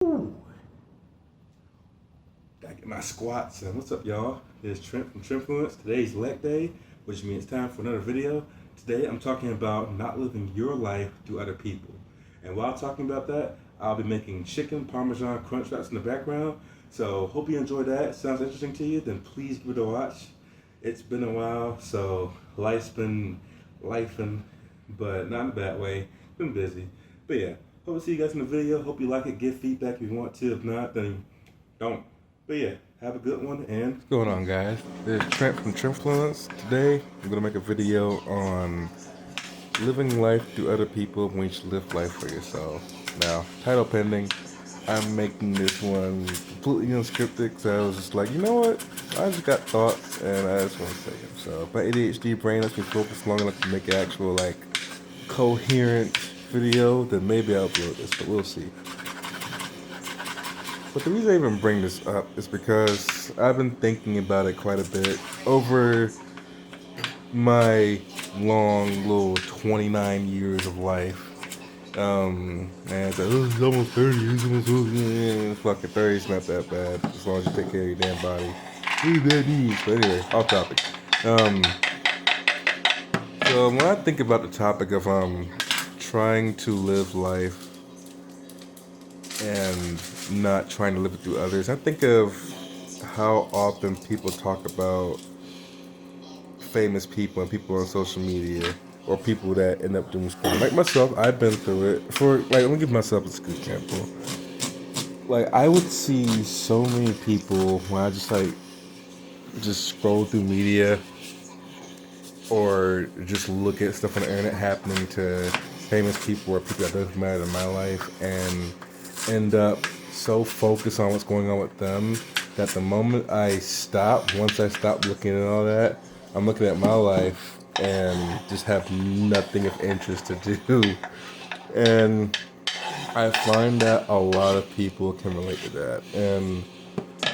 Ooh. Gotta get my squats in. What's up, y'all? It's Trent from Trentfluence. Today's leg day, which means it's time for another video. Today I'm talking about not living your life through other people. And while talking about that, I'll be making chicken Parmesan Crunchwraps in the background. So hope you enjoy that. Sounds interesting to you? Then please give it a watch. It's been a while, so life's been lifing, but not in a bad way. Been busy. But yeah, hope to see you guys in the video. Hope you like it. Give feedback if you want to. If not, then don't. But yeah, have a good one. And what's going on, guys? It's Trent from Trentfluence. Today I'm gonna make a video on living life through other people when you should live life for yourself. Now, title pending. I'm making this one completely unscripted because I was just like, you know what? I just got thoughts and I just want to say them. So my ADHD brain lets me focus long enough to make an actual like coherent video. Then maybe I'll upload this, but we'll see. But the reason I even bring this up is because I've been thinking about it quite a bit over my long little 29 years of life. And it's like, oh, it's almost 30, it's almost 30. Fucking 30 is not that bad, as long as you take care of your damn body. Really bad knees. But anyway, off topic. So when I think about the topic of trying to live life and not trying to live it through others, I think of how often people talk about famous people and people on social media, or people that end up doing school. Like myself, I've been through it. Let me give myself a good example. Like, I would see so many people when I just scroll through media or just look at stuff on the internet happening to famous people or people that don't matter in my life, and end up so focused on what's going on with them that the moment once I stop looking at all that, I'm looking at my life and just have nothing of interest to do. And I find that a lot of people can relate to that. And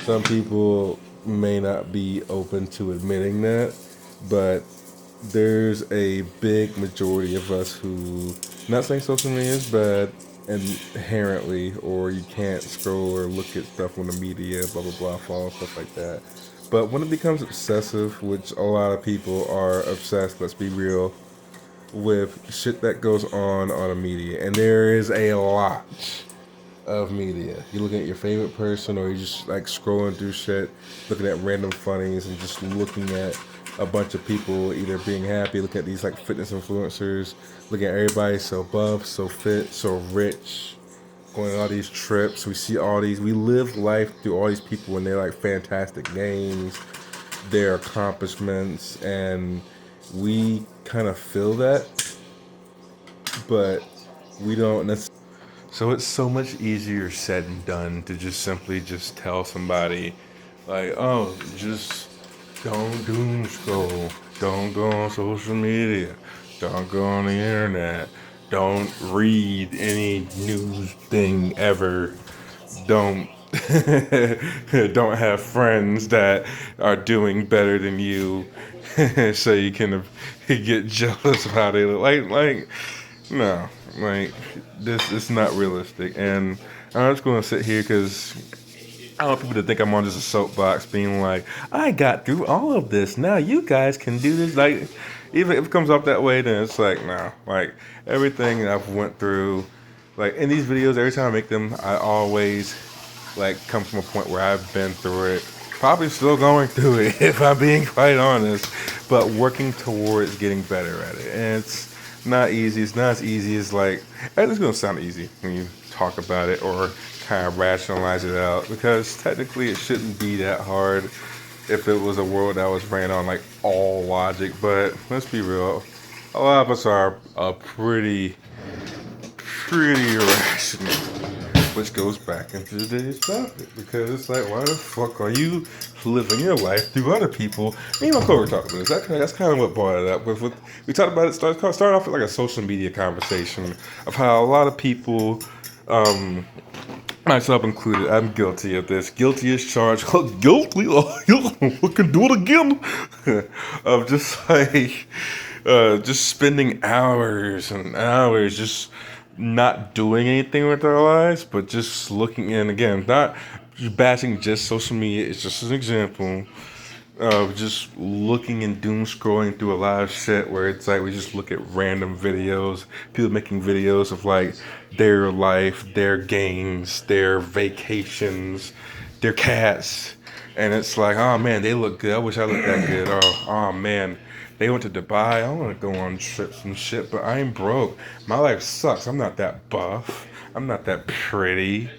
some people may not be open to admitting that, but there's a big majority of us who, not saying social media is bad inherently, or you can't scroll or look at stuff on the media, blah, blah, blah, follow stuff like that. But when it becomes obsessive, which a lot of people are obsessed, let's be real, with shit that goes on the media, and there is a lot of media. You're looking at your favorite person, or you're just like scrolling through shit, looking at random funnies, and just looking at a bunch of people either being happy, looking at these like fitness influencers, looking at everybody so buff, so fit, so rich, going on all these trips. We live life through all these people and their like fantastic names, their accomplishments, and we kind of feel that, but we don't necessarily. So it's so much easier said than done to just simply just tell somebody like, oh, just don't doom scroll, don't go on social media, don't go on the internet, don't read any news thing ever, don't don't have friends that are doing better than you, so you can get jealous of how they look. Like, no, like, this is not realistic. And I'm just gonna sit here because I don't want people to think I'm on just a soapbox being like, I got through all of this, now you guys can do this. Like, even if it comes off that way, then it's like, no. Like, everything I've went through, like, in these videos, every time I make them, I always, like, come from a point where I've been through it. Probably still going through it, if I'm being quite honest. But working towards getting better at it. And it's not easy. It's not as easy as, like, it's going to sound easy when you talk about it or kind of rationalize it out, because technically it shouldn't be that hard if it was a world that was ran on like all logic. But let's be real, a lot of us are pretty irrational, which goes back into today's topic, because it's like, why the fuck are you living your life through other people? Me and my coworker talked about this. That's kind of what brought it up. We talked about it. Started off with like a social media conversation of how a lot of people, myself included, I'm guilty of this. Guilty as charged. Guilty. I can do it again. Of just like, just spending hours and hours just not doing anything with their lives, but just looking in again, not bashing just social media. It's just an example of just looking and doom scrolling through a lot of shit where it's like we just look at random videos, people making videos of like their life, their games, their vacations, their cats, and it's like, oh man, they look good. I wish I looked that good. Oh man, they went to Dubai. I want to go on trips and shit, but I'm broke. My life sucks. I'm not that buff. I'm not that pretty.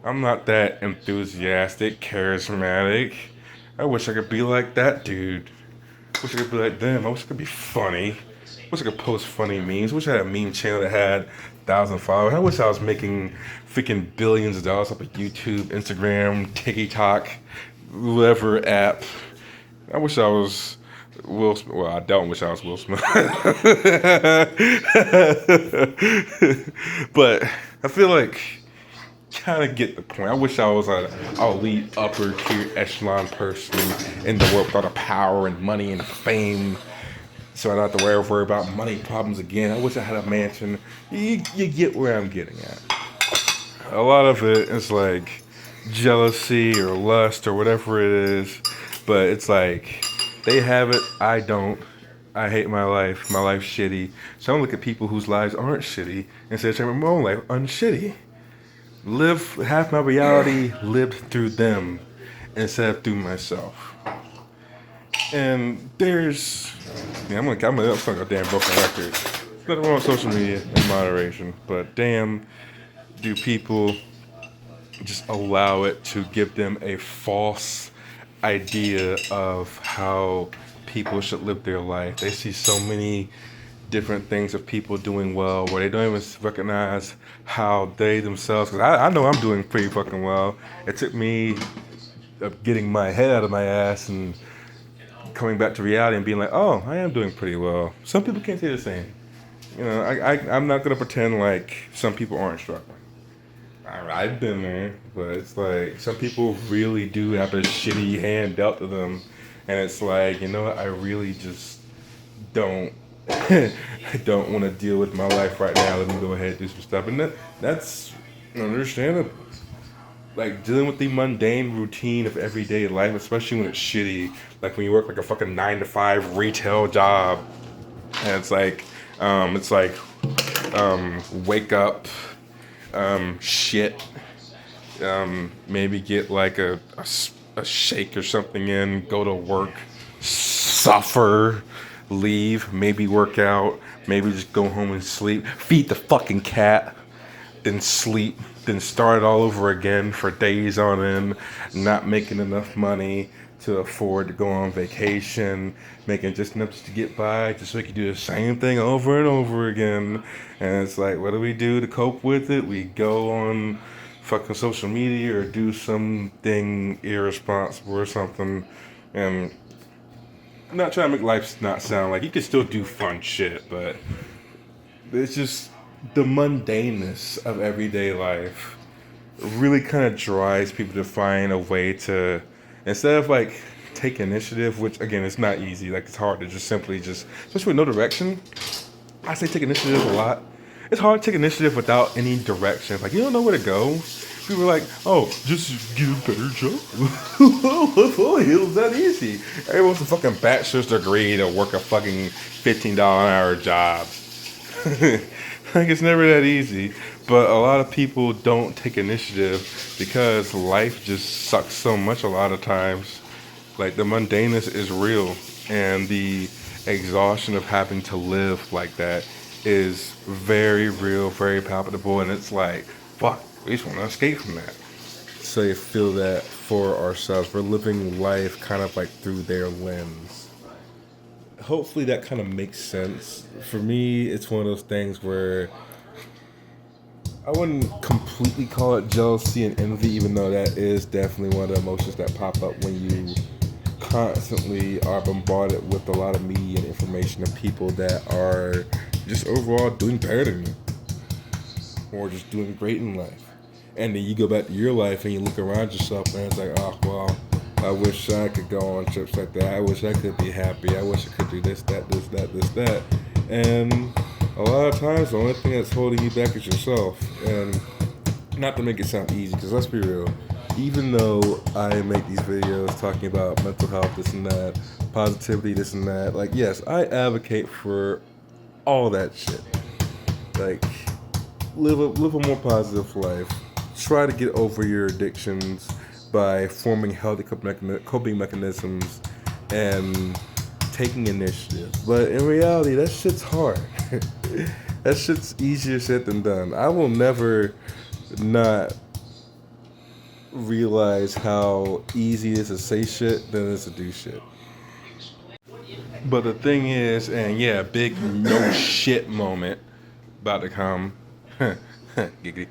I'm not that enthusiastic, charismatic. I wish I could be like that dude. I wish I could be like them. I wish I could be funny. I wish I could post funny memes. I wish I had a meme channel that had 1,000 followers. I wish I was making freaking billions of dollars off of YouTube, Instagram, TikTok, whatever app. I wish I was Will Smith. Well, I don't wish I was Will Smith. But I feel like kind of get the point. I wish I was a elite upper tier echelon person in the world with all the power and money and fame, so I don't have to worry about money problems again. I wish I had a mansion. You get where I'm getting at. A lot of it is like jealousy or lust or whatever it is, but it's like they have it, I don't. I hate my life. My life's shitty. So I look at people whose lives aren't shitty instead of trying to make my own life unshitty. Live half my reality lived through them instead of through myself. And there's, yeah, I'm gonna sound like a damn broken record. There's nothing wrong with social media in moderation, but damn, do people just allow it to give them a false idea of how people should live their life. They see so many different things of people doing well where they don't even recognize how they themselves, because I know I'm doing pretty fucking well. It took me getting my head out of my ass and coming back to reality and being like, oh, I am doing pretty well. Some people can't say the same. You know, I'm not going to pretend like some people aren't struggling. I've been there, but it's like some people really do have a shitty hand dealt to them, and it's like, you know what, I really just don't I don't want to deal with my life right now. Let me go ahead and do some stuff, and that's understandable. Like dealing with the mundane routine of everyday life, especially when it's shitty, like when you work like a fucking 9 to 5 retail job, and it's like wake up, shit, maybe get like a shake or something in, go to work, suffer, leave, maybe work out, maybe just go home and sleep, feed the fucking cat, then sleep, then start it all over again for days on end, not making enough money to afford to go on vacation, making just enough to get by, just so we can do the same thing over and over again. And it's like, what do we do to cope with it? We go on fucking social media or do something irresponsible or something. And I'm not trying to make life not sound like you can still do fun shit, but it's just the mundaneness of everyday life really kind of drives people to find a way to, instead of like take initiative, which again it's not easy, like it's hard to just simply just, especially with no direction. I say take initiative a lot. It's hard to take initiative without any direction. Like you don't know where to go. People are like, oh, just get a better job. What the hell is that easy? Everyone wants a fucking bachelor's degree to work a fucking $15 an hour job. Like it's never that easy. But a lot of people don't take initiative because life just sucks so much a lot of times. Like the mundaneness is real, and the exhaustion of having to live like that is very real, very palpable, and it's like, fuck, we just want to escape from that. So you feel that for ourselves. We're living life kind of like through their lens. Hopefully that kind of makes sense. For me, it's one of those things where I wouldn't completely call it jealousy and envy, even though that is definitely one of the emotions that pop up when you constantly are bombarded with a lot of media and information of people that are just overall doing better than you or just doing great in life. And then you go back to your life and you look around yourself and it's like, oh, well, I wish I could go on trips like that. I wish I could be happy. I wish I could do this, that. And a lot of times the only thing that's holding you back is yourself. And not to make it sound easy, because let's be real, even though I make these videos talking about mental health, this and that, positivity, this and that, like, yes, I advocate for all that shit. Like, live a more positive life. Try to get over your addictions by forming healthy coping mechanisms and taking initiative. But in reality, that shit's hard. That shit's easier said than done. I will never not realize how easy it is to say shit than it is to do shit. But the thing is, and yeah, big no shit moment about to come. Giggity.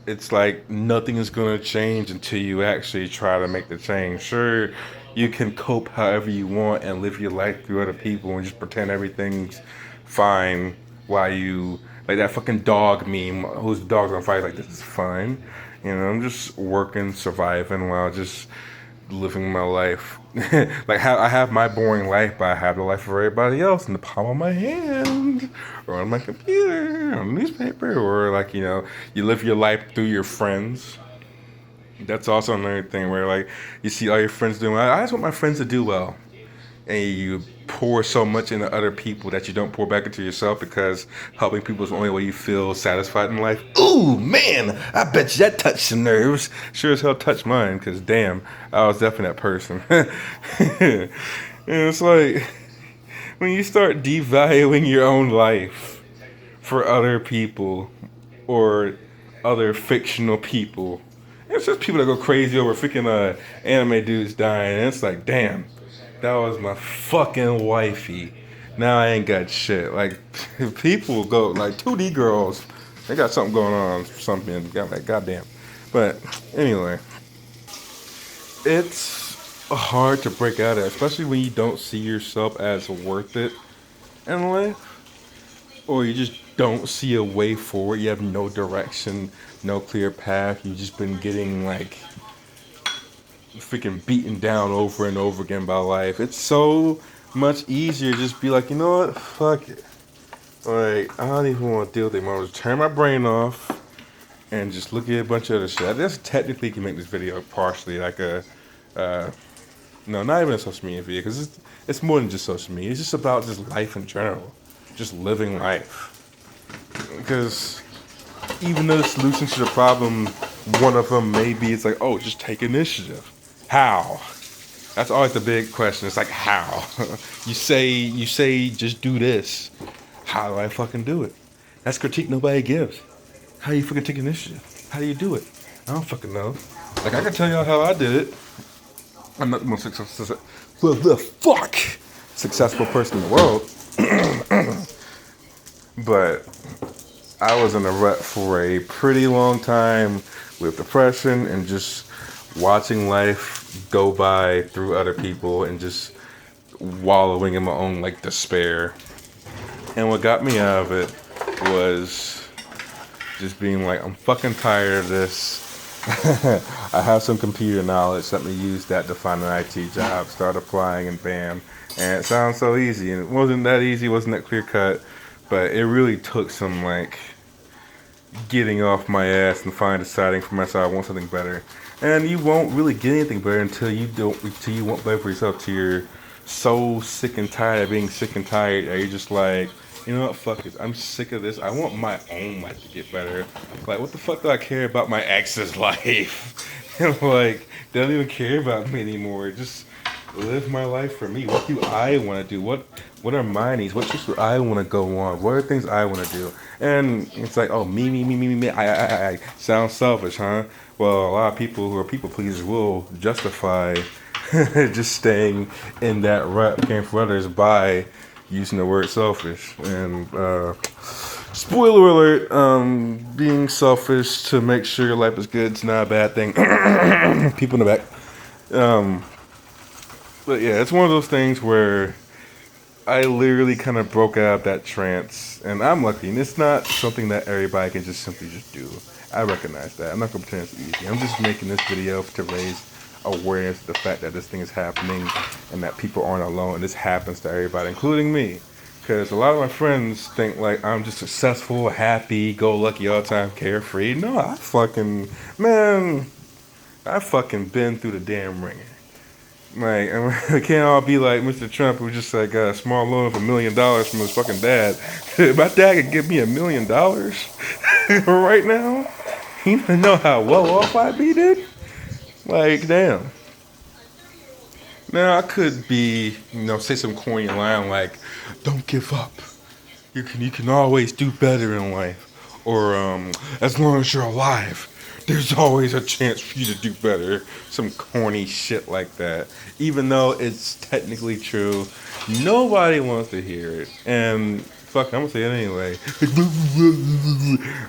It's like nothing is gonna change until you actually try to make the change. Sure, you can cope however you want and live your life through other people and just pretend everything's fine while you, like that fucking dog meme, whose dog's on fire, like this is fine. You know, I'm just working, surviving while just living my life. Like how I have my boring life, but I have the life of everybody else in the palm of my hand, or on my computer, on a newspaper, or like, you know, you live your life through your friends. That's also another thing where like you see all your friends doing well. I just want my friends to do well, and you pour so much into other people that you don't pour back into yourself, because helping people is the only way you feel satisfied in life. Ooh, man, I bet you that touched some nerves. Sure as hell touched mine, because damn, I was definitely that person. And it's like, when you start devaluing your own life for other people or other fictional people, it's just people that go crazy over freaking anime dudes dying, and it's like, damn, that was my fucking wifey. Now I ain't got shit. Like, people go, like 2D girls, they got something going on, something, like, goddamn. But anyway, it's hard to break out of it, especially when you don't see yourself as worth it in life, or you just don't see a way forward. You have no direction, no clear path. You've just been getting like freaking beaten down over and over again by life. It's so much easier to just be like, you know what, fuck it. Like, I don't even want to deal with it. I'm gonna turn my brain off and just look at a bunch of other shit. I guess technically can make this video partially like a, no, not even a social media video, because it's more than just social media. It's just about just life in general, just living life. Because even though the solution to the problem, one of them may be, it's like, oh, just take initiative. How? That's always the big question. It's like, how? you say, just do this. How do I fucking do it? That's critique nobody gives. How do you fucking take initiative? How do you do it? I don't fucking know. Like, I can tell y'all how I did it. I'm not the most successful person in the world. But I was in a rut for a pretty long time with depression and just watching life go by through other people and just wallowing in my own like despair. And what got me out of it was just being like, I'm fucking tired of this. I have some computer knowledge. Let me use that to find an IT job. Start applying and bam. And it sounds so easy. And it wasn't that easy. Wasn't that clear cut. But it really took some like getting off my ass and finally deciding for myself I want something better. And you won't really get anything better until you want better for yourself. Till you're so sick and tired of being sick and tired that you're just like, you know what, fuck it. I'm sick of this. I want my own life to get better. Like, what the fuck do I care about my ex's life? Like, they don't even care about me anymore. Just live my life for me. What do I want to do? What are my needs? What trips do I want to go on? What are things I want to do? And it's like, oh, me. I. Sounds selfish, huh? Well, a lot of people who are people pleasers will justify just staying in that rut, caring for others, by using the word selfish. And spoiler alert, being selfish to make sure your life is good, it's not a bad thing. People in the back. But yeah, it's one of those things where I literally kind of broke out of that trance, and I'm lucky. And it's not something that everybody can just simply just do. I recognize that. I'm not gonna pretend it's easy. I'm just making this video to raise awareness of the fact that this thing is happening and that people aren't alone. And this happens to everybody, including me. Because a lot of my friends think like I'm just successful, happy, go lucky all the time, carefree. No, man, I fucking been through the damn ringer. Like, it can't all be like Mr. Trump, who just like got a small loan of $1 million from his fucking dad. My dad could give me $1 million right now. He doesn't know how well off I'd be, dude. Like, damn. Now I could be, say some corny line like, "Don't give up. You can always do better in life," or "As long as you're alive, there's always a chance for you to do better." Some corny shit like that. Even though it's technically true, nobody wants to hear it. And fuck, I'm gonna say it anyway.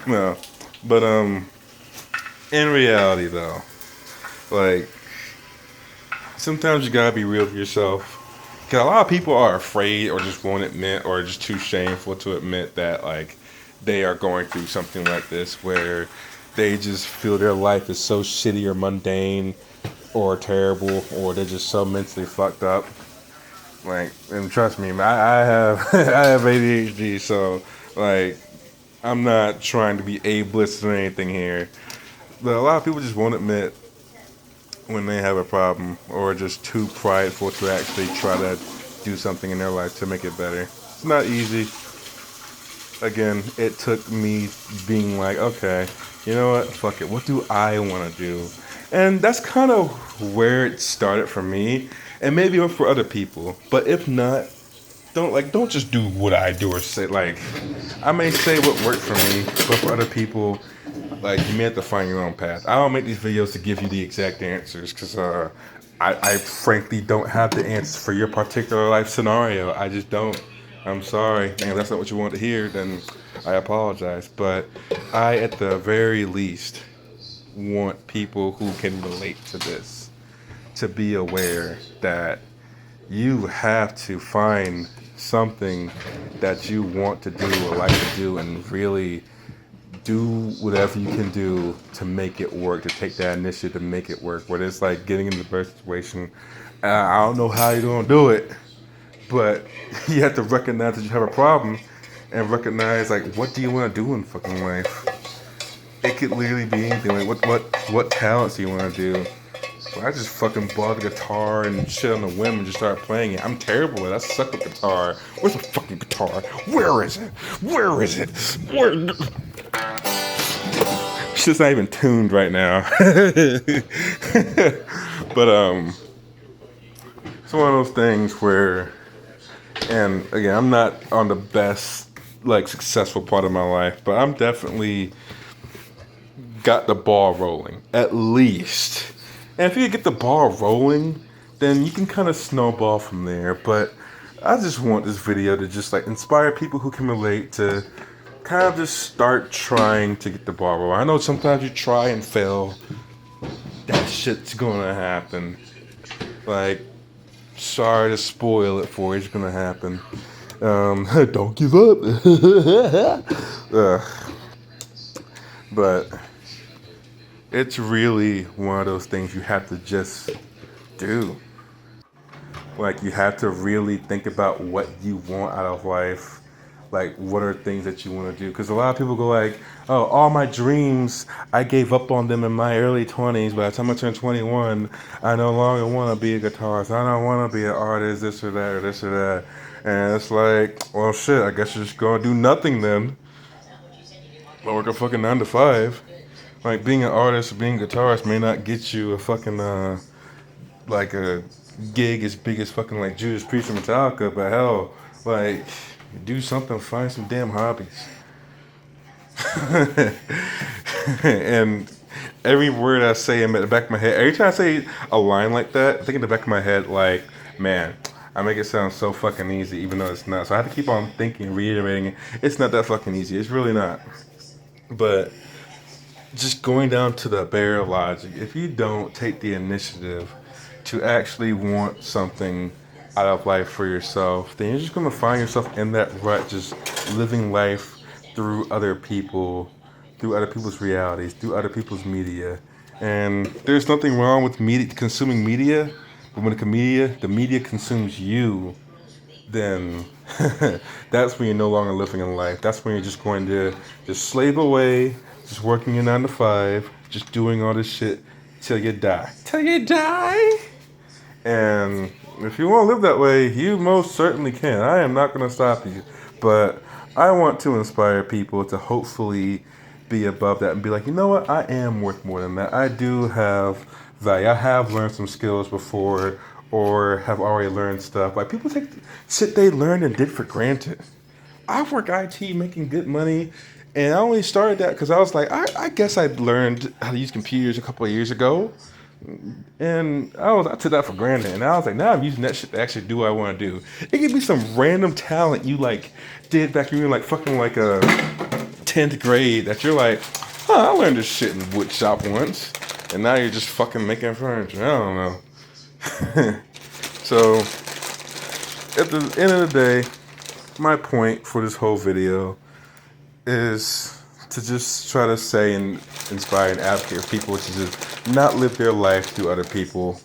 No, but in reality though, like sometimes you gotta be real with yourself. Cause a lot of people are afraid or just won't admit or just too shameful to admit that like they are going through something like this where they just feel their life is so shitty or mundane or terrible or they're just so mentally fucked up. Like, and trust me, I have I have ADHD, so like I'm not trying to be ableist or anything here. But a lot of people just won't admit when they have a problem or just too prideful to actually try to do something in their life to make it better. It's not easy. Again, it took me being like, okay, you know what? Fuck it. What do I want to do? And that's kind of where it started for me, and maybe for other people. But if not, don't just do what I do or say. Like, I may say what worked for me, but for other people, like you may have to find your own path. I don't make these videos to give you the exact answers because I frankly don't have the answers for your particular life scenario. I just don't. I'm sorry. And if that's not what you want to hear, then I apologize. But I, at the very least, want people who can relate to this to be aware that you have to find something that you want to do or like to do and really do whatever you can do to make it work, to take that initiative to make it work. Whether it's like getting in the birth situation, I don't know how you're gonna do it, but you have to recognize that you have a problem and recognize like what do you want to do in fucking life. It could literally be anything. Like what talents do you want to do? Well, I just fucking bought a guitar and shit on the whim and just started playing it. I'm terrible at it. I suck at guitar. Where's the fucking guitar? Where is it? Where is it? Where? Shit's not even tuned right now. But it's one of those things where, and again, I'm not on the best, like, successful part of my life, but I'm definitely got the ball rolling, at least. And if you get the ball rolling, then you can kind of snowball from there. But I just want this video to just like inspire people who can relate to kind of just start trying to get the ball rolling. I know sometimes you try and fail. That shit's gonna happen. Like, sorry to spoil it for you, it's gonna happen. Don't give up. But it's really one of those things you have to just do. Like, you have to really think about what you want out of life. Like, what are things that you want to do? Because a lot of people go like, oh, all my dreams, I gave up on them in my early 20s. By the time I turned 21, I no longer want to be a guitarist. I don't want to be an artist, this or that, or this or that. And it's like, well, shit, I guess you're just going to do nothing then. But work a fucking 9 to 5. Like, being an artist, being a guitarist may not get you a fucking, like, a gig as big as fucking, like, Judas Priest or Metallica, but hell, like, do something, find some damn hobbies. And every word I say in the back of my head, every time I say a line like that, I think in the back of my head, like, man, I make it sound so fucking easy, even though it's not. So I have to keep on thinking, reiterating it. It's not that fucking easy. It's really not. But just going down to the bare logic, if you don't take the initiative to actually want something out of life for yourself, then you're just going to find yourself in that rut, just living life through other people, through other people's realities, through other people's media. And there's nothing wrong with consuming media, but when the media consumes you, then That's when you're no longer living in life. That's when you're just going to just slave away, just working your 9 to 5, just doing all this shit till you die. Till you die. And if you want to live that way, you most certainly can. I am not going to stop you. But I want to inspire people to hopefully be above that and be like, you know what? I am worth more than that. I do have value. I have learned some skills before or have already learned stuff. Like people take shit they learned and did for granted. I work IT making good money. And I only started that because I was like, I guess I learned how to use computers a couple of years ago. And I took that for granted, and I was like, now I'm using that shit to actually do what I want to do. It could be some random talent you like did back when you were like fucking like a 10th grade that you're like, I learned this shit in wood shop once, and now you're just fucking making furniture. I don't know. So at the end of the day, my point for this whole video is to just try to say and inspire and advocate for people to just not live their life through other people.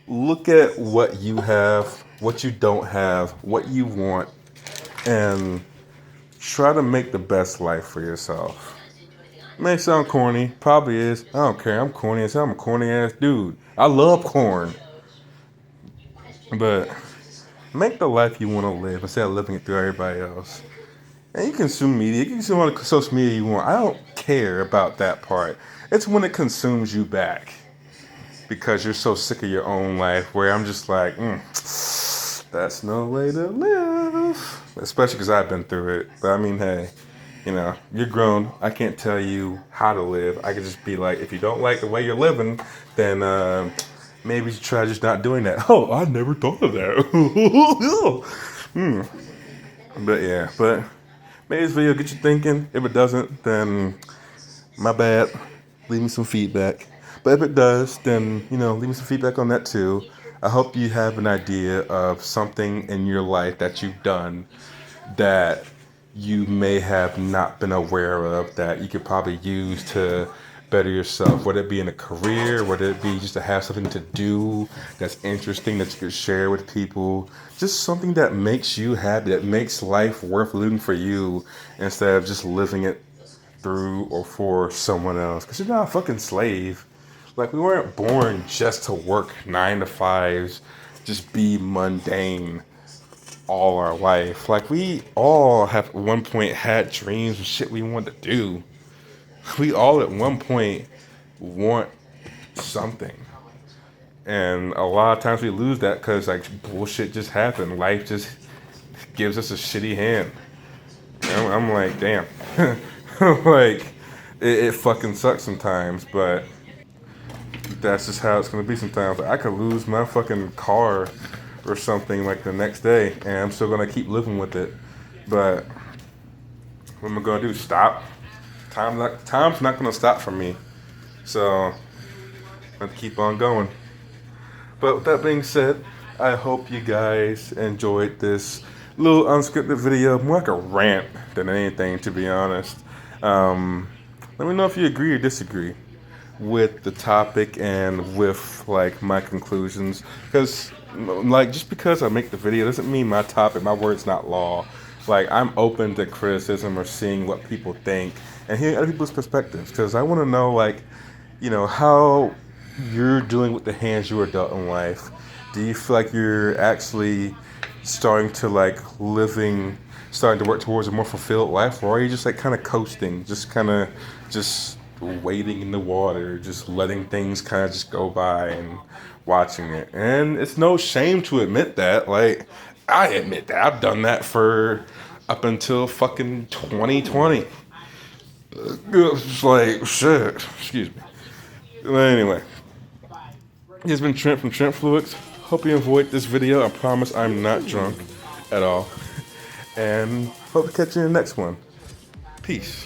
Look at what you have, what you don't have, what you want, and try to make the best life for yourself. It may sound corny, probably is. I don't care. I'm corny as hell. I'm a corny ass dude. I love corn. But make the life you want to live instead of living it through everybody else. And you consume media. You can consume all the social media you want. I don't care about that part. It's when it consumes you back. Because you're so sick of your own life. Where I'm just like, that's no way to live. Especially because I've been through it. But I mean, hey, you're grown. I can't tell you how to live. I can just be like, if you don't like the way you're living, then maybe you should try just not doing that. Oh, I never thought of that. But yeah, maybe this video get you thinking. If it doesn't, then my bad. Leave me some feedback. But if it does, then, leave me some feedback on that too. I hope you have an idea of something in your life that you've done that you may have not been aware of that you could probably use to better yourself, whether it be in a career, whether it be just to have something to do that's interesting that you could share with people, just something that makes you happy, that makes life worth living for you instead of just living it through or for someone else. Because you're not a fucking slave. Like, we weren't born just to work 9 to 5s, just be mundane all our life. Like, we all have at one point had dreams and shit we wanted to do. We all at one point want something. And a lot of times we lose that because, like, bullshit just happened. Life just gives us a shitty hand. And I'm like, damn. Like, it fucking sucks sometimes, but that's just how it's going to be sometimes. Like, I could lose my fucking car or something like the next day, and I'm still going to keep living with it. But what am I going to do? Stop? Time's not going to stop for me. So I have to keep on going. But with that being said, I hope you guys enjoyed this little unscripted video, more like a rant than anything, to be honest. Let me know if you agree or disagree with the topic and with, like, my conclusions. Because, like, just because I make the video doesn't mean my topic, my word's not law. Like, I'm open to criticism or seeing what people think and hearing other people's perspectives. Because I want to know, like, how you're doing with the hands you were dealt in life. Do you feel like you're actually starting to work towards a more fulfilled life, or are you just like kind of coasting, just wading in the water, just letting things kind of just go by and watching it? And it's no shame to admit that. Like, I admit that I've done that for up until fucking 2020. It's like, shit. Excuse me. But anyway, it's been Trent from Trent Fluids. Hope you enjoyed this video. I promise I'm not drunk at all. And hope to catch you in the next one. Peace.